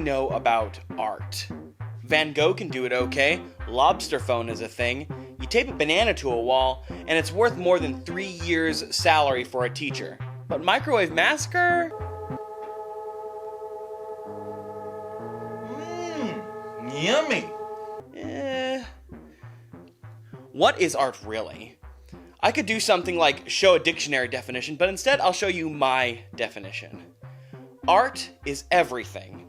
know about art? Van Gogh can do it okay, lobster phone is a thing, you tape a banana to a wall, and it's worth more than 3 years' salary for a teacher. But Microwave Massacre? Yummy! What is art really? I could do something like show a dictionary definition, but instead I'll show you my definition. Art is everything.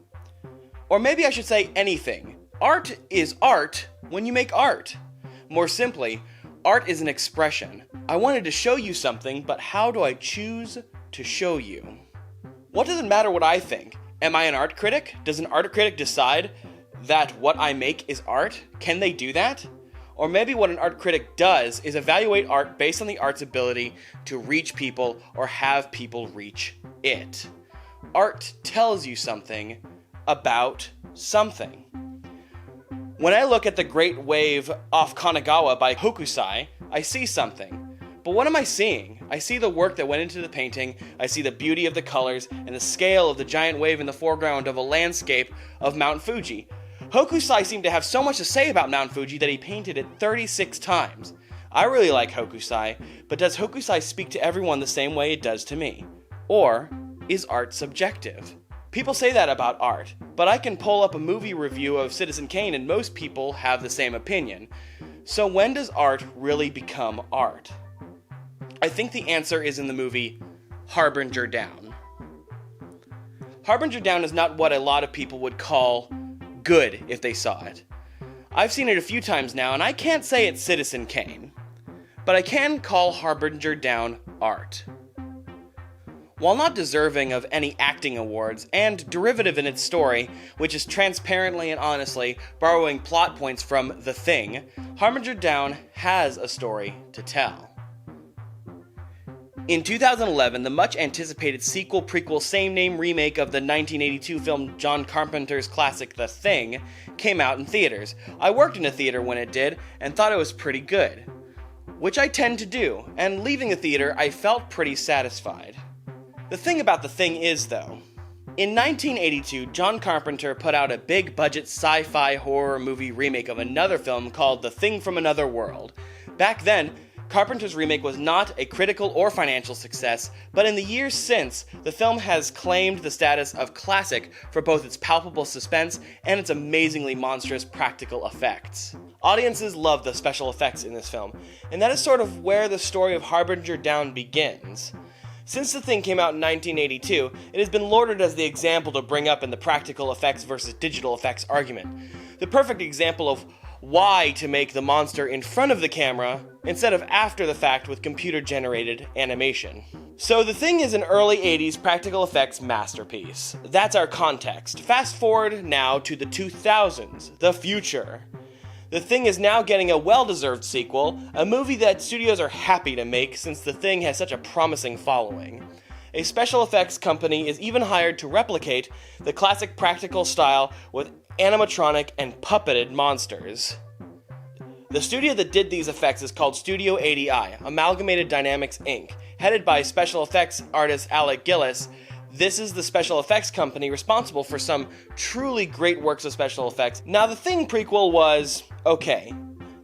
Or maybe I should say anything. Art is art when you make art. More simply, art is an expression. I wanted to show you something, but how do I choose to show you? What does it matter what I think? Am I an art critic? Does an art critic decide that what I make is art? Can they do that? Or maybe what an art critic does is evaluate art based on the art's ability to reach people or have people reach it. Art tells you something about something. When I look at the Great Wave off Kanagawa by Hokusai, I see something. But what am I seeing? I see the work that went into the painting, I see the beauty of the colors, and the scale of the giant wave in the foreground of a landscape of Mount Fuji. Hokusai seemed to have so much to say about Mount Fuji that he painted it 36 times. I really like Hokusai, but does Hokusai speak to everyone the same way it does to me? Or is art subjective? People say that about art, but I can pull up a movie review of Citizen Kane and most people have the same opinion. So when does art really become art? I think the answer is in the movie Harbinger Down. Harbinger Down is not what a lot of people would call good if they saw it. I've seen it a few times now, and I can't say it's Citizen Kane, but I can call Harbinger Down art. While not deserving of any acting awards, and derivative in its story, which is transparently and honestly borrowing plot points from The Thing, Harbinger Down has a story to tell. In 2011, the much-anticipated sequel-prequel same-name remake of the 1982 film John Carpenter's classic The Thing came out in theaters. I worked in a theater when it did, and thought it was pretty good. Which I tend to do, and leaving the theater, I felt pretty satisfied. The thing about The Thing is, though, in 1982, John Carpenter put out a big-budget sci-fi horror movie remake of another film called The Thing from Another World. Back then, Carpenter's remake was not a critical or financial success, but in the years since, the film has claimed the status of classic for both its palpable suspense and its amazingly monstrous practical effects. Audiences love the special effects in this film, and that is sort of where the story of Harbinger Down begins. Since The Thing came out in 1982, it has been lauded as the example to bring up in the practical effects versus digital effects argument. The perfect example of why to make the monster in front of the camera instead of after the fact with computer-generated animation. So The Thing is an early 80s practical effects masterpiece. That's our context. Fast forward now to the 2000s, the future. The Thing is now getting a well-deserved sequel, a movie that studios are happy to make since The Thing has such a promising following. A special effects company is even hired to replicate the classic practical style with animatronic and puppeted monsters. The studio that did these effects is called Studio 80i, Amalgamated Dynamics Inc., headed by special effects artist Alec Gillis. This is the special effects company responsible for some truly great works of special effects. Now, The Thing prequel was okay.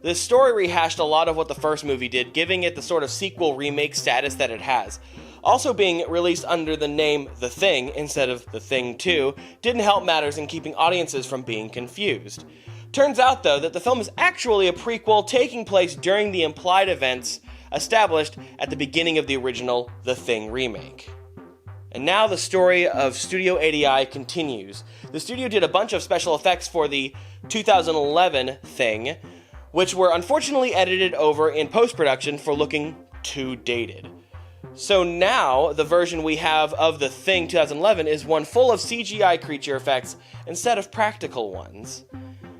The story rehashed a lot of what the first movie did, giving it the sort of sequel remake status that it has. Also being released under the name The Thing instead of The Thing 2 didn't help matters in keeping audiences from being confused. Turns out, though, that the film is actually a prequel taking place during the implied events established at the beginning of the original The Thing remake. And now the story of Studio 80i continues. The studio did a bunch of special effects for the 2011 Thing, which were unfortunately edited over in post-production for looking too dated. So now, the version we have of The Thing 2011 is one full of CGI creature effects instead of practical ones.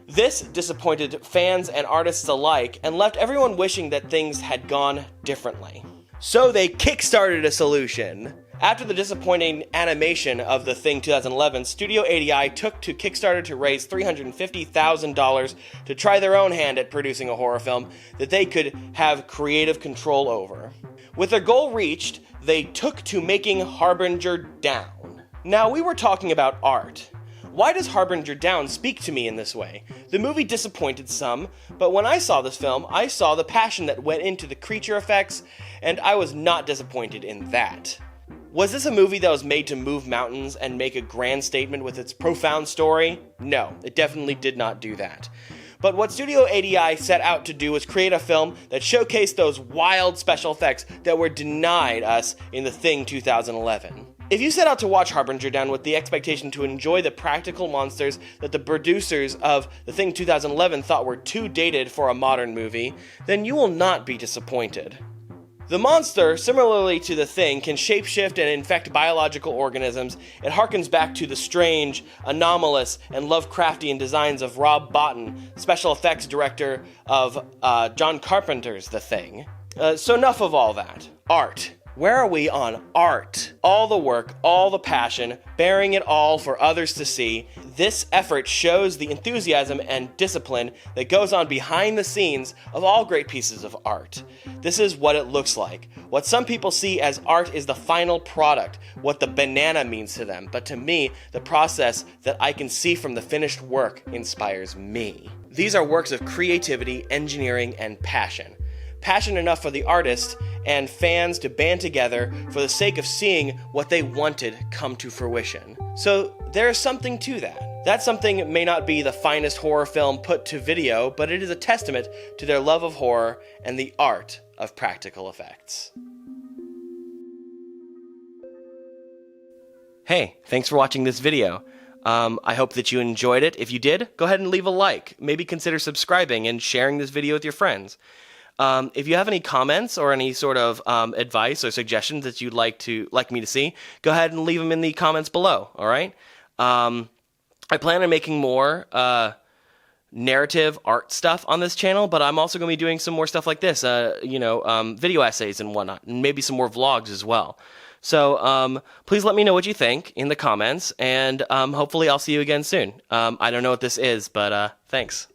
This disappointed fans and artists alike and left everyone wishing that things had gone differently. So they kickstarted a solution. After the disappointing animation of The Thing 2011, Studio 80i took to Kickstarter to raise $350,000 to try their own hand at producing a horror film that they could have creative control over. With their goal reached, they took to making Harbinger Down. Now, we were talking about art. Why does Harbinger Down speak to me in this way? The movie disappointed some, but when I saw this film, I saw the passion that went into the creature effects, and I was not disappointed in that. Was this a movie that was made to move mountains and make a grand statement with its profound story? No, it definitely did not do that. But what Studio ADI set out to do was create a film that showcased those wild special effects that were denied us in The Thing 2011. If you set out to watch Harbinger Down with the expectation to enjoy the practical monsters that the producers of The Thing 2011 thought were too dated for a modern movie, then you will not be disappointed. The monster, similarly to The Thing, can shapeshift and infect biological organisms. It harkens back to the strange, anomalous, and Lovecraftian designs of Rob Bottin, special effects director of John Carpenter's The Thing. So enough of all that. Art. Where are we on art? All the work, all the passion, bearing it all for others to see. This effort shows the enthusiasm and discipline that goes on behind the scenes of all great pieces of art. This is what it looks like. What some people see as art is the final product, what the banana means to them. But to me, the process that I can see from the finished work inspires me. These are works of creativity, engineering, and passion. Passion enough for the artist and fans to band together for the sake of seeing what they wanted come to fruition. So there is something to that. That something may not be the finest horror film put to video, but it is a testament to their love of horror and the art of practical effects. Hey, thanks for watching this video. I hope that you enjoyed it. If you did, go ahead and leave a like. Maybe consider subscribing and sharing this video with your friends. If you have any comments or any sort of advice or suggestions that you'd like me to see, go ahead and leave them in the comments below. All right. I plan on making more narrative art stuff on this channel, but I'm also going to be doing some more stuff like this. Video essays and whatnot, and maybe some more vlogs as well. So please let me know what you think in the comments, and hopefully I'll see you again soon. I don't know what this is, but thanks.